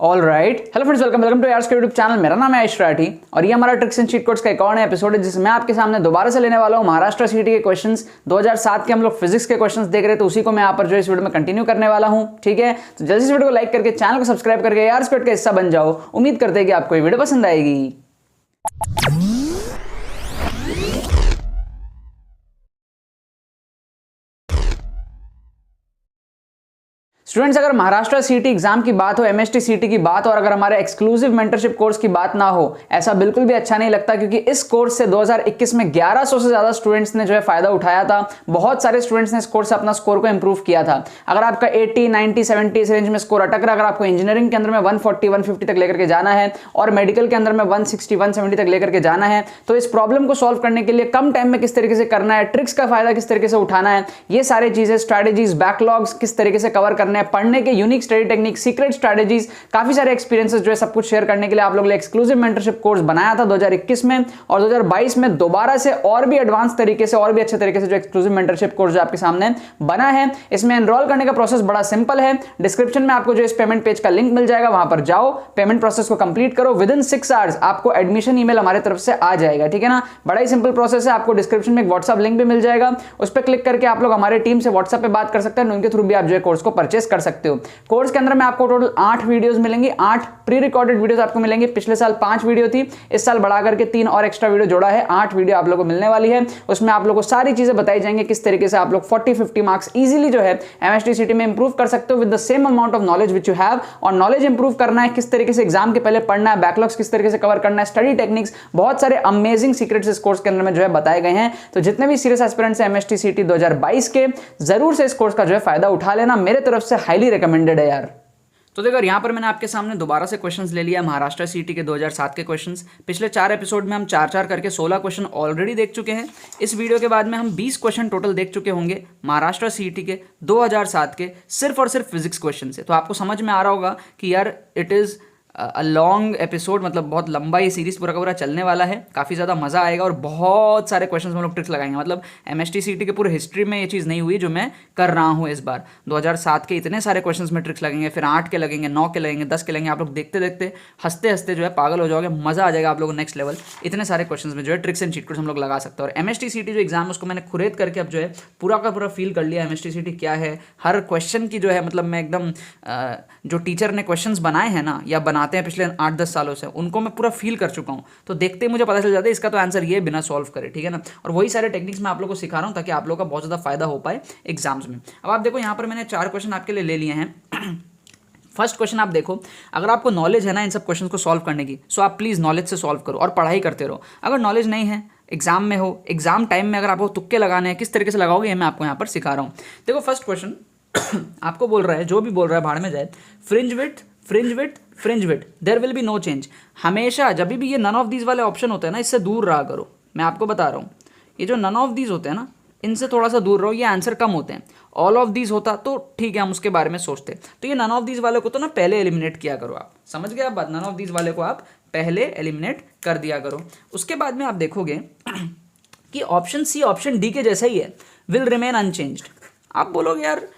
All right, hello friends, welcome to यार्स के YouTube channel. मेरा नाम है आयुष राठी और ये हमारा ट्रिक्स एंड चीट कोड्स का एक और नया एपिसोड है जिसमें मैं आपके सामने दोबारा से लेने वाला हूँ महाराष्ट्र सीटी के क्वेश्चंस। 2007 के हम लोग फिजिक्स के क्वेश्चंस देख रहे थे, उसी को मैं यहाँ पर जो इस वीडियो में कंटिन्यू करने वाला हूँ। ठीक है, तो जल्दी से वीडियो को लाइक करके चैनल को सब्सक्राइब करके यार्स क्विड का हिस्सा बन जाओ। उम्मीद करते हैं कि आपको ये वीडियो पसंद आएगी। स्टूडेंट्स, अगर महाराष्ट्र सीटी एग्जाम की बात हो, एमएसटी सीटी की बात हो और अगर हमारे एक्सक्लूसिव मेंटरशिप कोर्स की बात ना हो, ऐसा बिल्कुल भी अच्छा नहीं लगता, क्योंकि इस कोर्स से 2021 में 1100 से ज्यादा स्टूडेंट्स ने जो है फायदा उठाया था। बहुत सारे स्टूडेंट्स ने इस कोर्स से अपना स्कोर को इंप्रूव किया था। अगर आपका 80, 90, 70 इस रेंज में स्कोर अटक रहा, अगर आपको इंजीनियरिंग के अंदर में 140, 150 तक लेकर के जाना है और मेडिकल के अंदर में 160, 170 तक लेकर के जाना है, तो इस प्रॉब्लम को सॉल्व करने के लिए कम टाइम में किस तरीके से करना है, ट्रिक्स का फायदा किस तरीके से उठाना है, ये सारी चीजें, स्ट्रैटेजीज, बैकलॉग्स किस तरीके से कवर करने हैं, पढ़ने के unique study technique, secret strategies, काफी सारे एक्सपीरियंसेस जो है सब कुछ शेयर करने के लिए आप लोगों के लिए एक्सक्लूसिव मेंटरशिप कोर्स बनाया था 2021 में। और 2022 में दोबारा से और भी एडवांस तरीके से, और भी अच्छे तरीके से जो एक्सक्लूसिव मेंटरशिप कोर्स जो आपके सामने बना है। इसमें एनरोल करने का प्रोसेस बड़ा सिंपल है। डिस्क्रिप्शन में आपको जो इस पेमेंट पेज का लिंक मिल जाएगा, वहां पर जाओ, पेमेंट प्रोसेस को कंप्लीट करो। विद इन 6 आवर्स आपको एडमिशन ईमेल हमारे तरफ से आ जाएगा। ठीक है ना, बड़ा ही सिंपल प्रोसेस है। आपको डिस्क्रिप्शन में एक व्हाट्सएप लिंक भी मिल जाएगा, उस पर क्लिक करके आप लोग हमारे टीम से व्हाट्सएप पे बात कर सकते हैं, उनके थ्रू भी आप जो है कोर्स को परचेस कर सकते हो। कोर्स के अंदर में आपको टोटल 8 वीडियोस मिलेंगी, 8 प्री रिकॉर्डेड वीडियोस आपको मिलेंगे। पिछले साल 5 वीडियो थी, इस साल बढ़ा करके 3 और एक्स्ट्रा वीडियो जोड़ा है, 8 वीडियो आप लोगों को मिलने वाली है। उसमें आप लोगों को सारी चीजें बताई जाएंगी, किस तरीके से आप लोग 40-50 मार्क्स इजीली जो है एमएसटी सीटी में इंप्रूव कर सकते हो with the same amount of knowledge which you have. और नॉलेज इंप्रूव करना है, किस तरीके से एग्जाम के पहले पढ़ना है, बैकलॉग्स किस तरीके से कवर करना है, स्टडी टेक्निक्स, बहुत सारे अमेजिंग सीक्रेट्स इस कोर्स के अंदर में जो है बताए गए हैं। तो जितने भी सीरियस एस्पिरेंट्स हैं एमएसटी सीटी 2022 के, जरूर से इस कोर्स का जो है फायदा उठा लेना, मेरे तरफ से हाईली रिकमेंडेड है यार। तो देखो, यहाँ पर मैंने आपके सामने दोबारा से क्वेश्चंस ले लिया महाराष्ट्र सीटी के 2007 के क्वेश्चंस। पिछले 4 एपिसोड में हम 4-4 करके 16 क्वेश्चन ऑलरेडी देख चुके हैं। इस वीडियो के बाद में हम 20 क्वेश्चन टोटल देख चुके होंगे महाराष्ट्र सीटी के 2007 के, सिर्फ और सिर्फ फिजिक्स क्वेश्चन से। तो आपको समझ में आ रहा होगा कि यार it is a long episode, मतलब बहुत लंबा ये सीरीज पूरा का पूरा चलने वाला है। काफ़ी ज़्यादा मज़ा आएगा और बहुत सारे क्वेश्चंस में हम लोग ट्रिक्स लगाएंगे। मतलब एमएसटी सीटी के पूरे हिस्ट्री में ये चीज़ नहीं हुई जो मैं कर रहा हूँ इस बार। 2007 के इतने सारे क्वेश्चंस में ट्रिक्स लगेंगे, फिर 8 के लगेंगे, 9 के लगेंगे, 10 के लगेंगे। आप लोग देखते देखते हंसते हंसते जो है पागल हो जाओगे, मज़ा आ जाएगा आप लोगों को नेक्स्ट लेवल। इतने सारे क्वेश्चन में जो है ट्रिक्स एंड चीट कोड्स हम लोग लगा सकते हैं। और एमएसटी सीटी जो एग्जाम है उसको मैंने खुरेद करके अब जो है पूरा का पूरा फील कर लिया एमएसटी सीटी क्या है। हर क्वेश्चन की जो है, मतलब मैं एकदम जो टीचर ने क्वेश्चंस बनाए हैं ना, या बनाते हैं पिछले 8-10 सालों से, उनको मैं पूरा फील कर चुका हूँ। तो देखते ही मुझे पता चल जाता है इसका तो आंसर ये बिना सॉल्व करे। ठीक है ना, और वही सारे टेक्निक्स मैं आप लोगों को सिखा रहा हूँ ताकि आप लोगों का बहुत ज़्यादा फायदा हो पाए एग्जाम्स में। अब आप देखो, यहाँ पर मैंने 4 क्वेश्चन आपके लिए ले लिए हैं। फर्स्ट क्वेश्चन आप देखो, अगर आपको नॉलेज है ना इन सब क्वेश्चन को सॉल्व करने की, सो आप प्लीज़ नॉलेज से सॉल्व करो और पढ़ाई करते रहो। अगर नॉलेज नहीं है, एग्जाम में हो, एग्जाम टाइम में अगर आपको तुक्के लगाने हैं, किस तरीके से लगाओगे ये मैं आपको यहाँ पर सिखा रहा हूँ। देखो, फर्स्ट क्वेश्चन आपको बोल रहा है, जो भी बोल रहा है भाड़ में जाए, fringe width, fringe width, fringe width, there will be no change. हमेशा जब भी ये नन ऑफ दीज वाले ऑप्शन होते हैं ना, इससे दूर रहा करो। मैं आपको बता रहा हूँ, ये जो नन ऑफ दीज होते हैं ना, इनसे थोड़ा सा दूर रहो, ये आंसर कम होते हैं। ऑल ऑफ दीज होता तो ठीक है, हम उसके बारे में सोचते। तो ये नन ऑफ दीज वाले को तो ना पहले एलिमिनेट किया करो। आप समझ गए आप बात, नन ऑफ दीज वाले को आप पहले एलिमिनेट कर दिया करो। उसके बाद में आप देखोगे कि ऑप्शन सी ऑप्शन डी के जैसा ही है, विल रिमेन अनचेंज्ड। आप बोलोगे यार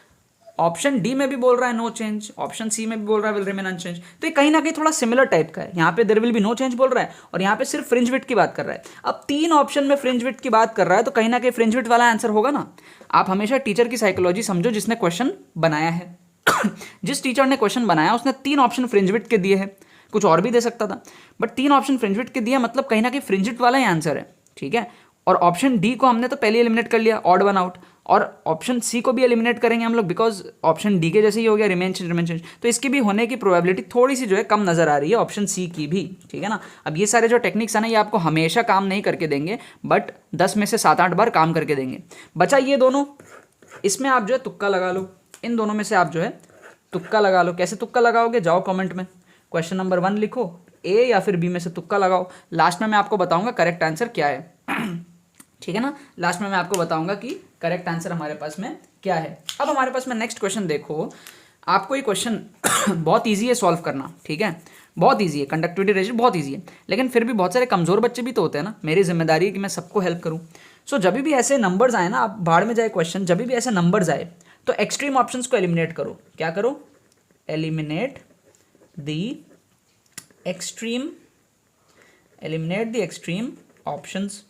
ऑप्शन डी में भी बोल रहा है नो चेंज, ऑप्शन सी में भी बोल रहा है विल रिमेन अनचेंज, तो ये कहीं ना कहीं थोड़ा सिमिलर टाइप का है। यहाँ पे there will be no change बोल रहा है और यहाँ पे सिर्फ फ्रिंज विड्थ की बात कर रहा है। अब 3 ऑप्शन में फ्रिंज विड्थ की बात कर रहा है, तो कहीं ना कहीं फ्रिंज विड्थ वाला आंसर होगा ना। आप हमेशा टीचर की साइकोलॉजी समझो जिसने क्वेश्चन बनाया है। जिस टीचर ने क्वेश्चन बनाया उसने 3 ऑप्शन फ्रिंज विड्थ के दिए हैं, कुछ और भी दे सकता था, बट 3 ऑप्शन फ्रिंज विड्थ के दिए, मतलब कहीं ना कहीं फ्रिंज विड्थ वाला ही आंसर है। ठीक है, और ऑप्शन डी को हमने तो पहले एलिमिनेट कर लिया, ऑड वन आउट, और ऑप्शन सी को भी एलिमिनेट करेंगे हम लोग, बिकॉज ऑप्शन डी के जैसे ही हो गया, रिमेन चेंज, रिमेन चेंज। तो इसकी भी होने की प्रोबेबिलिटी थोड़ी सी जो है कम नजर आ रही है ऑप्शन सी की भी। ठीक है ना, अब ये सारे जो टेक्निक्स है ना, ये आपको हमेशा काम नहीं करके देंगे, बट 10 में से 7-8 बार काम करके देंगे। बचा ये दोनों, इसमें आप जो है तुक्का लगा लो। इन दोनों में से आप जो है तुक्का लगा लो। कैसे तुक्का लगाओगे, जाओ कॉमेंट में क्वेश्चन नंबर 1 लिखो, ए या फिर बी में से तुक्का लगाओ। लास्ट में मैं आपको बताऊंगा करेक्ट आंसर क्या है। ठीक है ना, लास्ट में मैं आपको बताऊंगा कि करेक्ट आंसर हमारे पास में क्या है। अब हमारे पास में नेक्स्ट क्वेश्चन देखो, आपको ये क्वेश्चन बहुत इजी है सॉल्व करना। ठीक है, बहुत इजी है, कंडक्टिविटी रेशियो बहुत इजी है, लेकिन फिर भी बहुत सारे कमजोर बच्चे भी तो होते हैं ना। मेरी जिम्मेदारी है कि मैं सबको हेल्प करूँ। सो जब भी ऐसे नंबर्स आए ना, आप भाड़ में जाए क्वेश्चन, जब भी ऐसे नंबर्स आए तो एक्सट्रीम ऑप्शंस को एलिमिनेट करो। क्या करो, एलिमिनेट द एक्सट्रीम ऑप्शंस।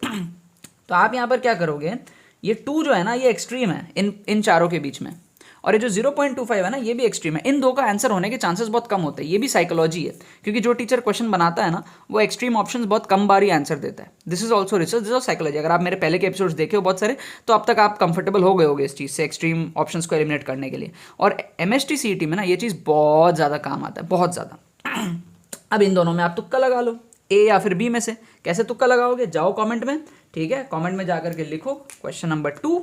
तो आप यहाँ पर क्या करोगे, ये 2 जो है ना ये एक्सट्रीम है इन चारों के बीच में, और ये जो 0.25 है ना ये भी एक्सट्रीम है। इन दो का आंसर होने के चांसेस बहुत कम होते हैं। ये भी साइकोलॉजी है, क्योंकि जो टीचर क्वेश्चन बनाता है ना वो एक्सट्रीम ऑप्शंस बहुत कम बार ही आंसर देता है। This is also research, this is psychology. अगर आप मेरे पहले के एपिसोड्स देखे हो बहुत सारे, तो अब तक आप कंफर्टेबल हो गए होगे इस चीज़ से, एक्सट्रीम ऑप्शंस को एलिमिनेट करने के लिए। और MST CET में ना ये चीज़ बहुत ज़्यादा काम आता है, बहुत ज़्यादा। अब इन दोनों में आप तुक्का लगा लो, A या फिर B में से। कैसे तुक्का लगाओगे, जाओ कमेंट में, ठीक है, कमेंट में जाकर के लिखो क्वेश्चन नंबर 2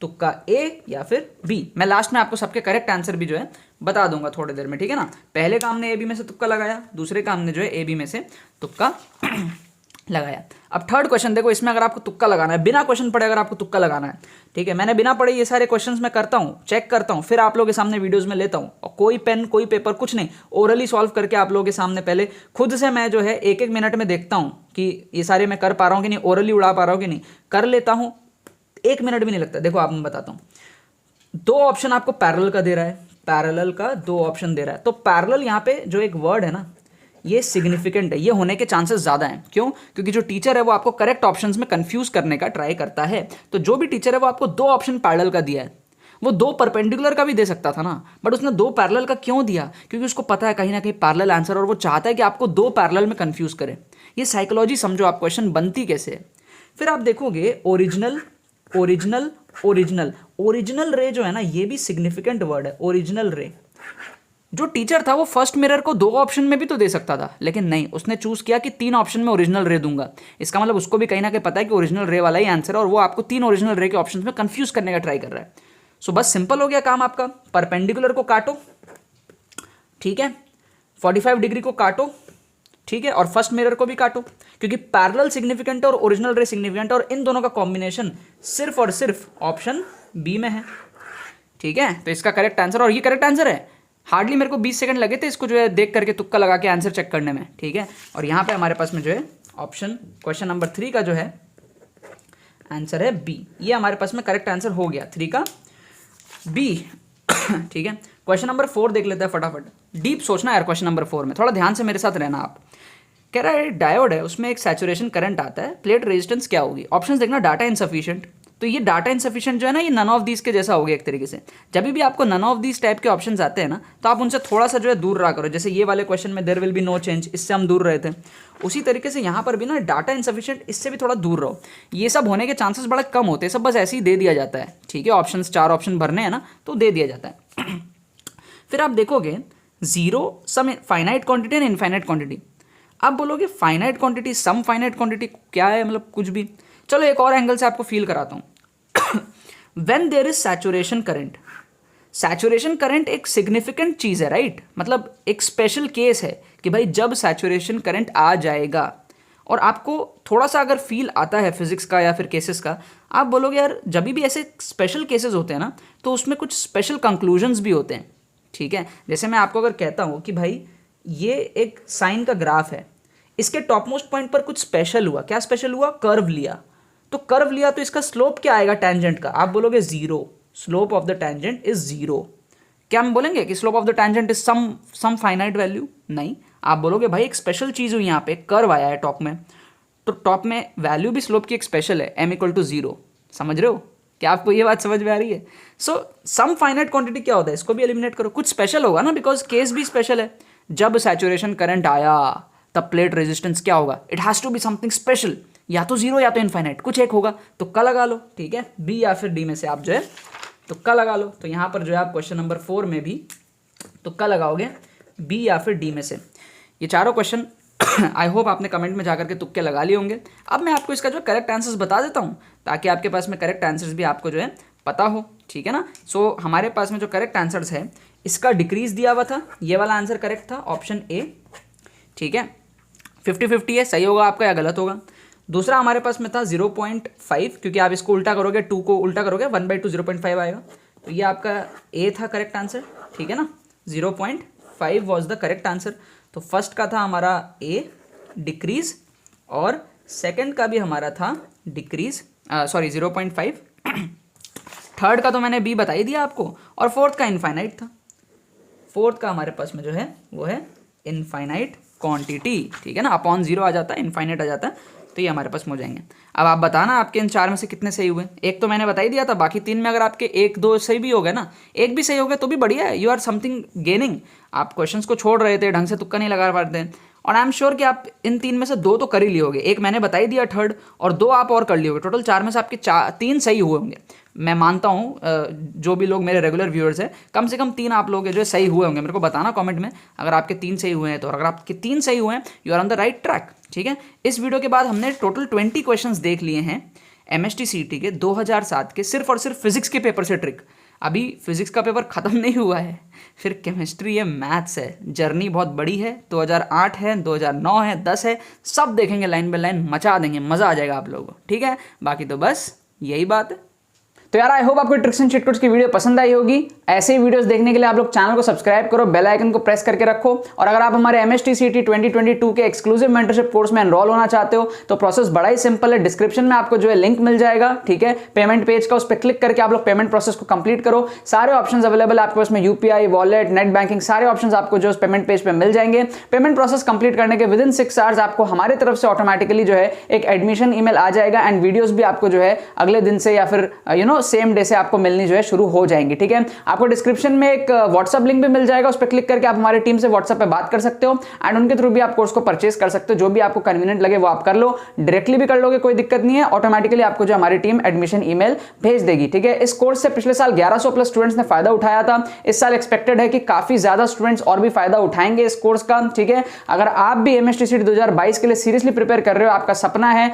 तुक्का A या फिर B। मैं लास्ट में आपको सबके करेक्ट आंसर भी जो है बता दूंगा थोड़ी देर में, ठीक है ना। पहले काम ने A B में से तुक्का लगाया, दूसरे काम ने जो है A B में से तुक्का लगाया। अब थर्ड क्वेश्चन देखो, इसमें अगर आपको तुक्का लगाना है, बिना क्वेश्चन पढ़े अगर आपको तुक्का लगाना है, ठीक है, मैंने बिना पढ़े ये सारे क्वेश्चंस मैं करता हूँ, चेक करता हूँ, फिर आप लोगों के सामने वीडियोस में लेता हूँ, और कोई पेन कोई पेपर कुछ नहीं, ओरली सॉल्व करके आप लोगों के सामने पहले खुद से मैं जो है 1-1 मिनट में देखता हूँ कि ये सारे मैं कर पा रहा हूँ कि नहीं, ओरली उड़ा पा रहा हूँ कि नहीं, कर लेता हूँ, 1 मिनट भी नहीं लगता। देखो आप, मैं बताता हूँ, 2 ऑप्शन आपको पैरेलल का दे रहा है, पैरेलल का 2 ऑप्शन दे रहा है, तो पैरेलल यहाँ पे जो एक वर्ड है ना ये सिग्निफिकेंट है, ये होने के चांसेस ज़्यादा हैं। क्यों? क्योंकि जो टीचर है वो आपको करेक्ट ऑप्शंस में कंफ्यूज करने का ट्राई करता है। तो जो भी टीचर है वो आपको 2 ऑप्शन पैरेलल का दिया है, वो 2 परपेंडिकुलर का भी दे सकता था ना, बट उसने 2 पैरेलल का क्यों दिया? क्योंकि उसको पता है कहीं ना कहीं पैरेलल आंसर, और वो चाहता है कि आपको 2 पैरेलल में कंफ्यूज करे। ये साइकोलॉजी समझो आप, क्वेश्चन बनती कैसे है। फिर आप देखोगे ओरिजिनल ओरिजिनल ओरिजिनल ओरिजिनल रे जो है ना ये भी सिग्निफिकेंट वर्ड है, ओरिजिनल रे। जो टीचर था वो फर्स्ट मिरर को 2 ऑप्शन में भी तो दे सकता था, लेकिन नहीं, उसने चूज किया कि 3 ऑप्शन में ओरिजिनल रे दूंगा। इसका मतलब उसको भी कहीं ना कहीं पता है कि ओरिजिनल रे वाला ही आंसर है, और वो आपको 3 ओरिजिनल रे के ऑप्शन में कंफ्यूज करने का ट्राई कर रहा है। सो बस सिंपल हो गया काम आपका, परपेंडिकुलर को काटो, ठीक है, 45 डिग्री को काटो, ठीक है, और फर्स्ट मिरर को भी काटो, क्योंकि पैरेलल सिग्निफिकेंट और ओरिजिनल रे सिग्निफिकेंट, और इन दोनों का कॉम्बिनेशन सिर्फ और सिर्फ ऑप्शन बी में है, ठीक है। तो इसका करेक्ट आंसर, और ये करेक्ट आंसर है, हार्डली मेरे को 20 सेकंड लगे थे इसको जो है देख करके तुक्का लगा के आंसर चेक करने में, ठीक है। और यहाँ पे हमारे पास में जो है ऑप्शन क्वेश्चन नंबर 3 का जो है आंसर है बी। ये हमारे पास में करेक्ट आंसर हो गया 3 का बी, ठीक है। क्वेश्चन नंबर 4 देख लेते हैं फटाफट। डीप सोचना यार क्वेश्चन नंबर 4 में, थोड़ा ध्यान से मेरे साथ रहना आप। कह रहा है डायोड है, उसमें एक सैचुरेशन करंट आता है, प्लेट रेजिस्टेंस क्या होगी? ऑप्शंस देखना, डाटा इनसफिशिएंट, तो ये डाटा इनसफिशिएंट जो है ना ये नन ऑफ दीज के जैसा हो गया एक तरीके से। जब भी आपको नन ऑफ दीज टाइप के ऑप्शंस आते हैं ना तो आप उनसे थोड़ा सा जो है दूर रहा करो। जैसे ये वाले क्वेश्चन में there will be no change, इससे हम दूर रहे थे, उसी तरीके से यहाँ पर भी ना डाटा इनसफिशिएंट, इससे भी थोड़ा दूर रहो। ये सब होने के चांसेस बड़ा कम होते हैं, सब बस ऐसे ही दे दिया जाता है, ठीक है। ऑप्शन 4 ऑप्शन भरने हैं ना तो दे दिया जाता है। फिर आप देखोगे zero, some finite quantity and infinite quantity. आप बोलोगे finite quantity, some finite quantity क्या है, मतलब कुछ भी। चलो एक और एंगल से आपको फील कराता हूँ। When there is saturation current, saturation current एक सिग्निफिकेंट चीज़ है, राइट, मतलब एक स्पेशल केस है कि भाई जब सैचुरेशन करंट आ जाएगा और आपको थोड़ा सा अगर फील आता है फिजिक्स का या फिर केसेस का, आप बोलोगे यार जब भी ऐसे स्पेशल केसेस होते हैं ना तो उसमें कुछ स्पेशल कंक्लूजन्स भी होते हैं, ठीक है। जैसे मैं आपको अगर कहता हूँ कि भाई ये एक साइन का ग्राफ है, इसके टॉप मोस्ट पॉइंट पर कुछ स्पेशल हुआ, क्या स्पेशल हुआ, कर्व लिया, तो कर्व लिया तो इसका स्लोप क्या आएगा टेंजेंट का, आप बोलोगे 0, slope of the tangent is 0। क्या हम बोलेंगे कि slope of the tangent is some finite value? नहीं, आप बोलोगे भाई एक स्पेशल चीज़ हुई, यहाँ पे कर्व आया है टॉप में, तो टॉप में वैल्यू भी स्लोप की एक स्पेशल है, m=0। समझ रहे हो? क्या आपको ये बात समझ में आ रही है? सो सम फाइनाइट क्वांटिटी क्या होता है, इसको भी एलिमिनेट करो, कुछ स्पेशल होगा ना, बिकॉज केस भी स्पेशल है। जब सैचुरेशन करंट आया तब प्लेट रेजिस्टेंस क्या होगा, it has to be something special, या तो 0 या तो इनफाइनाइट, कुछ एक होगा। तुक्का लगा लो, ठीक है, बी या फिर डी में से आप जो है तुक्का लगा लो। तो यहाँ पर जो है आप क्वेश्चन नंबर 4 में भी तुक्का लगाओगे बी या फिर डी में से। ये चारों क्वेश्चन आई होप आपने कमेंट में जाकर के तुक्के लगा लिए होंगे। अब मैं आपको इसका जो करेक्ट आंसर्स बता देता हूँ ताकि आपके पास में करेक्ट आंसर्स भी आपको जो है पता हो, ठीक है ना। सो हमारे पास में जो करेक्ट आंसर्स है, इसका डिक्रीज दिया हुआ था, ये वाला आंसर करेक्ट था, ऑप्शन ए, ठीक है। 50-50 है, सही होगा आपका या गलत होगा। दूसरा हमारे पास में था 0.5, क्योंकि आप इसको उल्टा करोगे, 2 को उल्टा करोगे 1/2 0.5 आएगा, तो ये आपका ए था करेक्ट आंसर, ठीक है ना। 0.5 वॉज द करेक्ट आंसर। तो फर्स्ट का था हमारा ए डिक्रीज, और सेकंड का भी हमारा था डिक्रीज, सॉरी 0.5। थर्ड का तो मैंने बी बता ही दिया आपको, और फोर्थ का इनफाइनाइट था। फोर्थ का हमारे पास में जो है वो है इनफाइनाइट क्वांटिटी, ठीक है ना, अपॉन 0 आ जाता है, इनफाइनाइट आ जाता है, तो ये हमारे पास में हो जाएंगे। अब आप बताना आपके इन 4 में से कितने सही हुए। एक तो मैंने बता ही दिया था, बाकी 3 में अगर आपके 1-2 सही भी हो गए ना, एक भी सही हो गया तो भी बढ़िया है, यू आर समथिंग गेनिंग। आप क्वेश्चंस को छोड़ रहे थे, ढंग से तुक्का नहीं लगा पाते, और आई एम श्योर कि आप इन 3 में से 2 तो कर ही लियोगे, एक मैंने बता ही दिया थर्ड, और 2 आप और कर लियोगे, टोटल 4 में से आपके 3 सही हुए होंगे। मैं मानता हूँ जो भी लोग मेरे रेगुलर व्यूअर्स हैं, कम से कम 3 आप लोग जो सही हुए होंगे। मेरे को बताना कमेंट में अगर आपके 3 सही हुए हैं तो, अगर आपके 3 सही हुए हैं you are on the right track, ठीक है। इस वीडियो के बाद हमने टोटल 20 क्वेश्चंस देख लिए हैं MST CT के 2007 के, सिर्फ और सिर्फ फिजिक्स के पेपर से ट्रिक। अभी फिजिक्स का पेपर खत्म नहीं हुआ है, फिर केमिस्ट्री है, मैथ्स है, जर्नी बहुत बड़ी है, 2008 है, 2009 है, 10 है, सब देखेंगे लाइन बाय लाइन, मचा देंगे, मज़ा आ जाएगा आप लोगों को, ठीक है। बाकी तो बस यही बात है। तो यार आई होप आपको ट्रिक्स एंड चिट कोड्स की वीडियो पसंद आई होगी। ऐसे ही वीडियोस देखने के लिए आप लोग चैनल को सब्सक्राइब करो, बेल आइकन को प्रेस करके रखो, और अगर आप हमारे MST CT 2022 के एक्सक्लूसिव मेंटरशिप कोर्स में एनरोल होना चाहते हो तो प्रोसेस बड़ा ही सिंपल है। डिस्क्रिप्शन में आपको जो है लिंक मिल जाएगा, ठीक है, पेमेंट पेज का, उस पर क्लिक करके आप लोग पेमेंट प्रोसेस को कंप्लीट करो। सारे ऑप्शंस अवेलेबल आपके पास में, UPI, वॉलेट, नेट बैंकिंग, सारे ऑप्शंस आपको जो उस पेमेंट पेज पे मिल जाएंगे। पेमेंट प्रोसेस कंप्लीट करने के विदिन 6 आवर्स आपको हमारे तरफ से ऑटोमेटिकली जो है एक एडमिशन ईमेल आ जाएगा, एंड वीडियोस भी आपको जो है अगले दिन से या फिर सेम डे से आपको मिलनी जो है शुरू हो जाएंगी, ठीक है। आपको डिस्क्रिप्शन में एक व्हाट्सएप लिंक भी मिल जाएगा, उस पर क्लिक करके आप हमारी टीम से व्हाट्सएप पे बात कर सकते हो, एंड उनके थ्रू भी आप कोर्स को परचेस कर सकते हो। जो भी आपको कन्वीनियंट लगे वो आप कर लो, डायरेक्टली भी कर लोगे, कोई दिक्कत नहीं है, ऑटोमेटिकली आपको जो हमारी टीम एडमिशन ईमेल भेज देगी, ठीक है। इस कोर्स से पिछले साल 1100 प्लस स्टूडेंट्स ने फायदा उठाया था। इस साल एक्सपेक्टेड है कि काफी ज्यादा स्टूडेंट्स और भी फायदा उठाएंगे इस कोर्स का, ठीक है। अगर आप भी MST CT 2022 के लिए सीरियसली प्रिपेयर कर रहे हो, आपका सपना है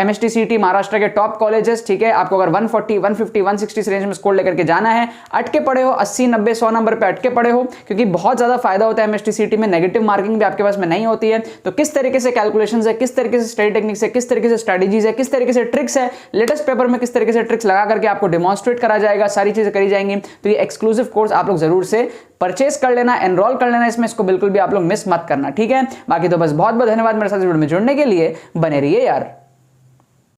MST CT महाराष्ट्र के टॉप कॉलेजेस, ठीक है, आपको अगर 140, 150, 160 रेंज में स्कोर लेकर के जाना है, अटके पड़े हो 80, 90, 100 नंबर पे अटके पड़े हो, क्योंकि बहुत ज्यादा फायदा होता है MST CT में, नेगेटिव मार्किंग भी आपके पास में नहीं होती है, तो किस तरीके से कैलकुलेशंस है, किस तरीके से स्टडी टेक्निक्स है, किस तरीके से स्ट्रेटजीज है, किस तरीके से ट्रिक्स है, लेटेस्ट पेपर में किस तरीके से ट्रिक्स लगा करके आपको डेमोन्स्ट्रेट करा जाएगा, सारी चीजें करी जाएंगी। तो ये एक्सक्लूसिव कोर्स आप लोग जरूर से परचेस कर लेना, एनरोल कर लेना इसमें, इसको बिल्कुल भी आप लोग मिस मत करना, ठीक है। बाकी तो बस बहुत बहुत धन्यवाद मेरे साथ वीडियो में जुड़ने के लिए, बने रहिए यार।